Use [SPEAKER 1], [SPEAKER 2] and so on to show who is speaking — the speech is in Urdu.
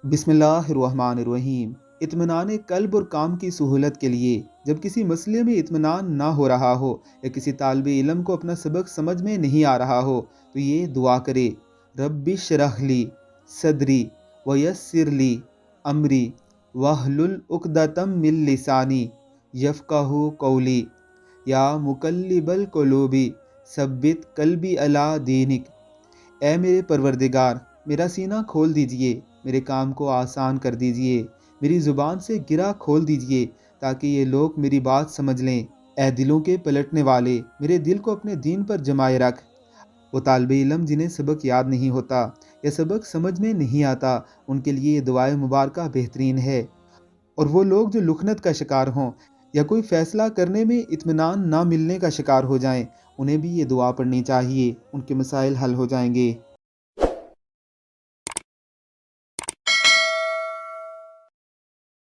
[SPEAKER 1] بسم اللہ الرحمن الرحیم۔ اطمینان قلب اور کام کی سہولت کے لیے جب کسی مسئلے میں اطمینان نہ ہو رہا ہو یا کسی طالب علم کو اپنا سبق سمجھ میں نہیں آ رہا ہو تو یہ دعا کرے: رب اشرح لی صدری ویسر لی امری واحلل عقدۃ من لسانی یفقہوا قولی، یا مقلب القلوب ثبت قلبی علی دینک۔ اے میرے پروردگار، میرا سینہ کھول دیجئے، میرے کام کو آسان کر دیجئے، میری زبان سے گرہ کھول دیجئے تاکہ یہ لوگ میری بات سمجھ لیں۔ اے دلوں کے پلٹنے والے، میرے دل کو اپنے دین پر جمائے رکھ۔ وہ طالب علم جنہیں سبق یاد نہیں ہوتا یا سبق سمجھ میں نہیں آتا، ان کے لیے یہ دعائے مبارکہ بہترین ہے۔ اور وہ لوگ جو لکنت کا شکار ہوں یا کوئی فیصلہ کرنے میں اطمینان نہ ملنے کا شکار ہو جائیں، انہیں بھی یہ دعا پڑھنی چاہیے، ان کے مسائل حل ہو جائیں گے۔